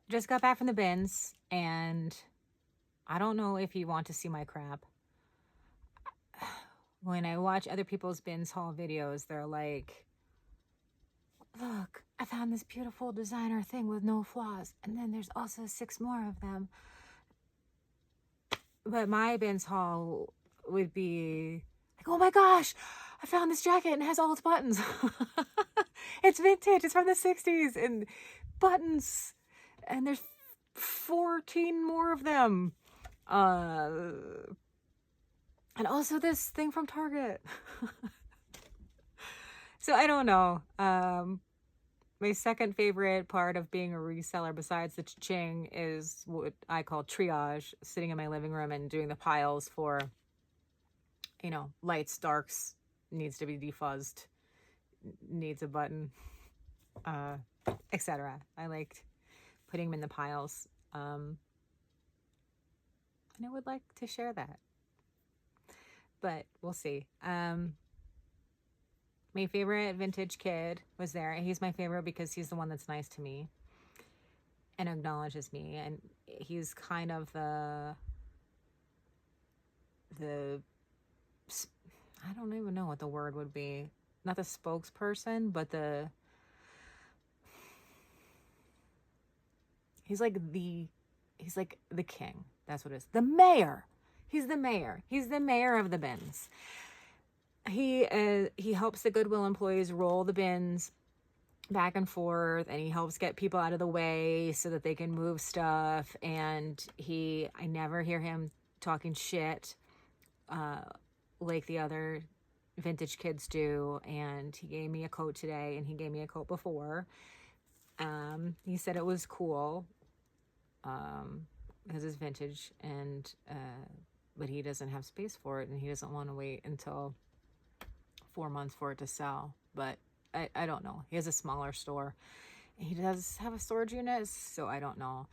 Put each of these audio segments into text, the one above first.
just got back from the bins, and I don't know if you want to see my crap. When I watch other people's bins haul videos, they're like, look, I found this beautiful designer thing with no flaws. And then there's also 6 more of them. But my bins haul would be like, oh my gosh, I found this jacket and it has all its buttons. It's vintage. It's from the 60s and buttons. And there's 14 more of them. And also this thing from Target. So I don't know. My second favorite part of being a reseller besides the cha-ching is what I call triage, sitting in my living room and doing the piles for, lights, darks, needs to be defuzzed, needs a button, etc. I liked putting them in the piles. And I would like to share that. But we'll see. My favorite vintage kid was there. He's my favorite because he's the one that's nice to me and acknowledges me. And he's kind of the I don't even know what the word would be. Not the spokesperson, but he's like the king. That's what it is. The mayor. He's the mayor. He's the mayor of the bins. He helps the Goodwill employees roll the bins back and forth, and he helps get people out of the way so that they can move stuff. And I never hear him talking shit like the other vintage kids do. And he gave me a coat today, and he gave me a coat before. He said it was cool because it's vintage, and but he doesn't have space for it, and he doesn't want to wait until 4 months for it to sell. But I don't know. He has a smaller store. He does have a storage unit, so I don't know.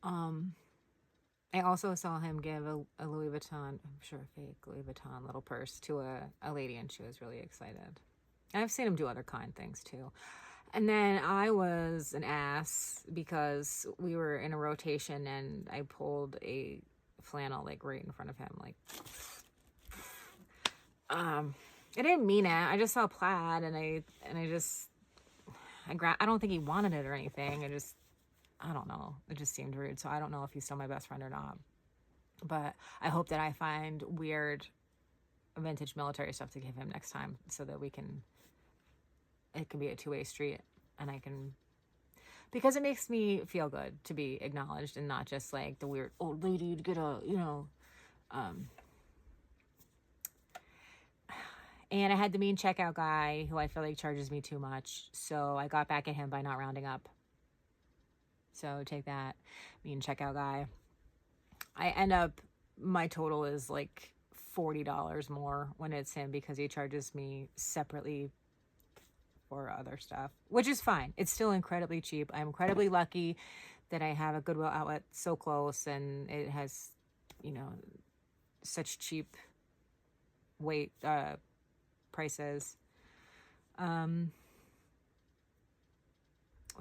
I also saw him give a Louis Vuitton, I'm sure a fake Louis Vuitton little purse to a lady, and she was really excited. And I've seen him do other kind things too. And then I was an ass because we were in a rotation and I pulled a flannel like right in front of him, like I didn't mean it. I just saw plaid and I don't think he wanted it or anything. I don't know. It just seemed rude. So I don't know if he's still my best friend or not. But I hope that I find weird vintage military stuff to give him next time so that it can be a two-way street, and because it makes me feel good to be acknowledged and not just like the weird old lady to get and I had the mean checkout guy who I feel like charges me too much. So I got back at him by not rounding up. So take that, mean checkout guy. My total is like $40 more when it's him because he charges me separately for other stuff, which is fine. It's still incredibly cheap. I'm incredibly lucky that I have a Goodwill outlet so close, and it has, such cheap prices. What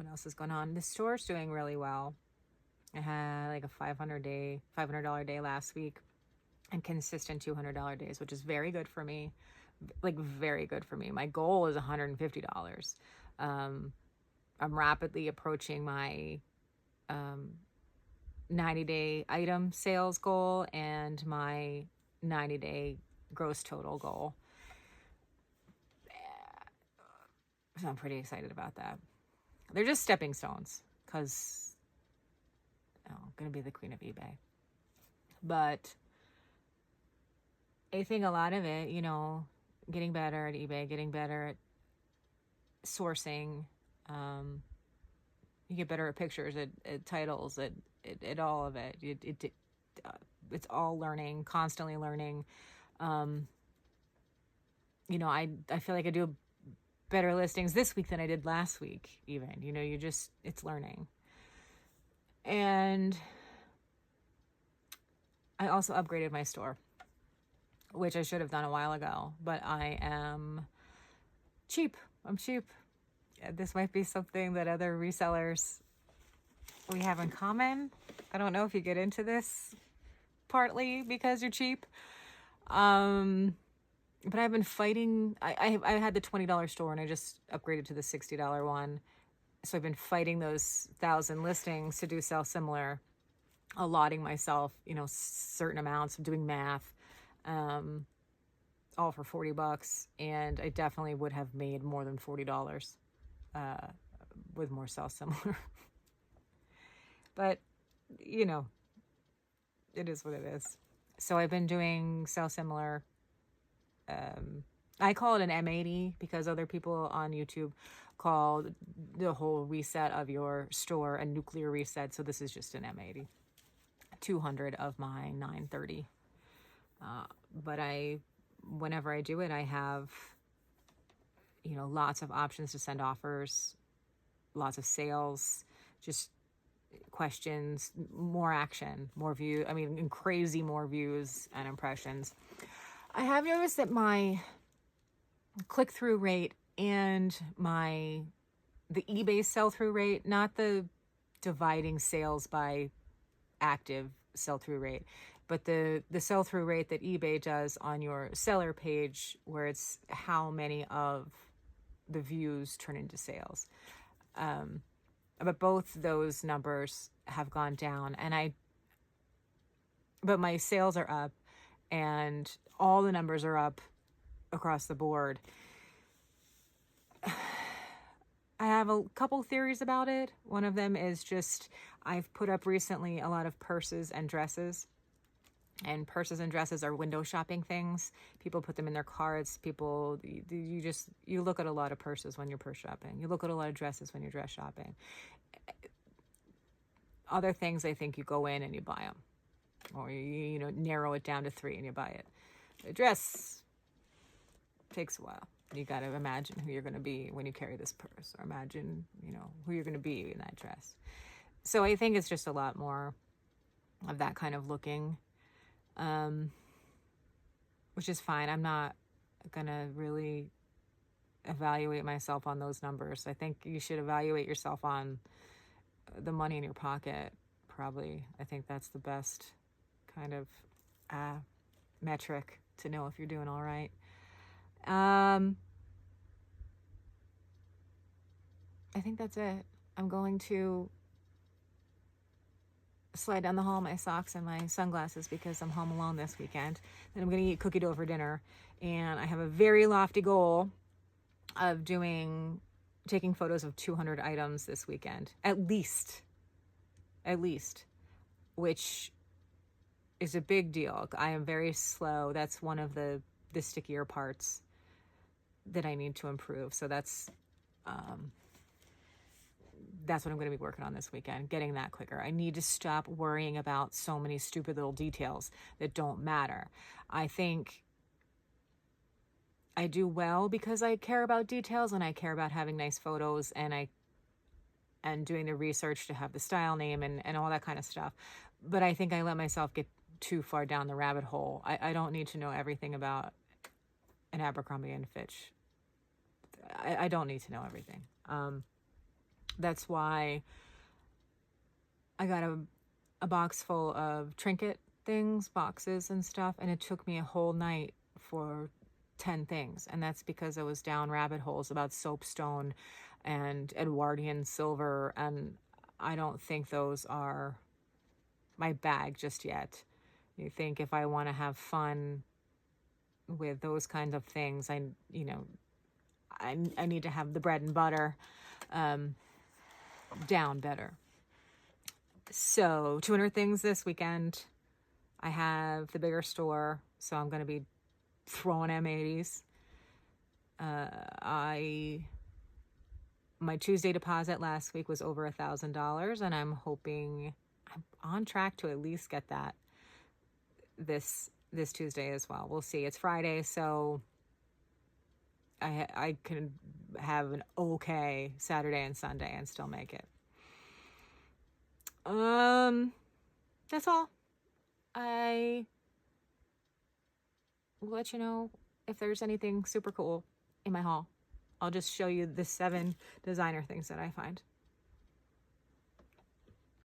else is going on? The store's doing really well. I had like a $500 day last week, and consistent $200 days, which is very good for me. Like very good for me. My goal is $150. I'm rapidly approaching my 90-day item sales goal and my 90-day gross total goal. So I'm pretty excited about that. They're just stepping stones because I'm going to be the queen of eBay. But I think a lot of it, getting better at eBay, getting better at sourcing, you get better at pictures, at titles, at all of it. It's all learning, constantly learning. I feel like I do better listings this week than I did last week even. It's learning. And I also upgraded my store, which I should have done a while ago, but I am cheap. I'm cheap. This might be something that other resellers we have in common. I don't know if you get into this partly because you're cheap. But I've been fighting. I had the $20 store and I just upgraded to the $60 one. So I've been fighting those 1,000 listings to do sell similar, allotting myself, certain amounts, doing math, all for $40. And I definitely would have made more than $40 with more sell similar. But, it is what it is. So I've been doing sell similar. I call it an M80 because other people on YouTube call the whole reset of your store a nuclear reset. So this is just an M80. 200 of my 930. But whenever I do it, I have, lots of options to send offers, lots of sales, just questions, more action, more view. I mean, crazy more views and impressions. I have noticed that my click-through rate and the eBay sell-through rate, not the dividing sales by active sell-through rate, but the sell-through rate that eBay does on your seller page, where it's how many of the views turn into sales. But both those numbers have gone down, but my sales are up, and all the numbers are up across the board. I have a couple theories about it. One of them is just I've put up recently a lot of purses and dresses. And purses and dresses are window shopping things. People put them in their carts. You look at a lot of purses when you're purse shopping. You look at a lot of dresses when you're dress shopping. Other things, I think you go in and you buy them. Or you narrow it down to 3 and you buy it. A dress takes a while. You got to imagine who you're going to be when you carry this purse, or imagine, who you're going to be in that dress. So I think it's just a lot more of that kind of looking, which is fine. I'm not going to really evaluate myself on those numbers. I think you should evaluate yourself on the money in your pocket, probably. I think that's the best kind of metric to know if you're doing all right. I think that's it. I'm going to slide down the hall my socks and my sunglasses because I'm home alone this weekend. Then I'm going to eat cookie dough for dinner. And I have a very lofty goal of taking photos of 200 items this weekend. At least. Which is a big deal. I am very slow. That's one of the stickier parts that I need to improve. So that's what I'm going to be working on this weekend, getting that quicker. I need to stop worrying about so many stupid little details that don't matter. I think I do well because I care about details and I care about having nice photos and doing the research to have the style name and all that kind of stuff. But I think I let myself get too far down the rabbit hole. I don't need to know everything about an Abercrombie and Fitch. I don't need to know everything. That's why I got a box full of trinket things, boxes and stuff, and it took me a whole night for 10 things. And that's because I was down rabbit holes about soapstone and Edwardian silver, and I don't think those are my bag just yet. You think if I want to have fun with those kinds of things, I need to have the bread and butter down better. So 200 things this weekend. I have the bigger store, so I'm going to be throwing M80s. My Tuesday deposit last week was over $1,000, and I'm on track to at least get that this Tuesday as well. We'll see. It's Friday, so I can have an okay Saturday and Sunday and still make it. That's all. I will let you know if there's anything super cool in my haul. I'll just show you the 7 designer things that I find.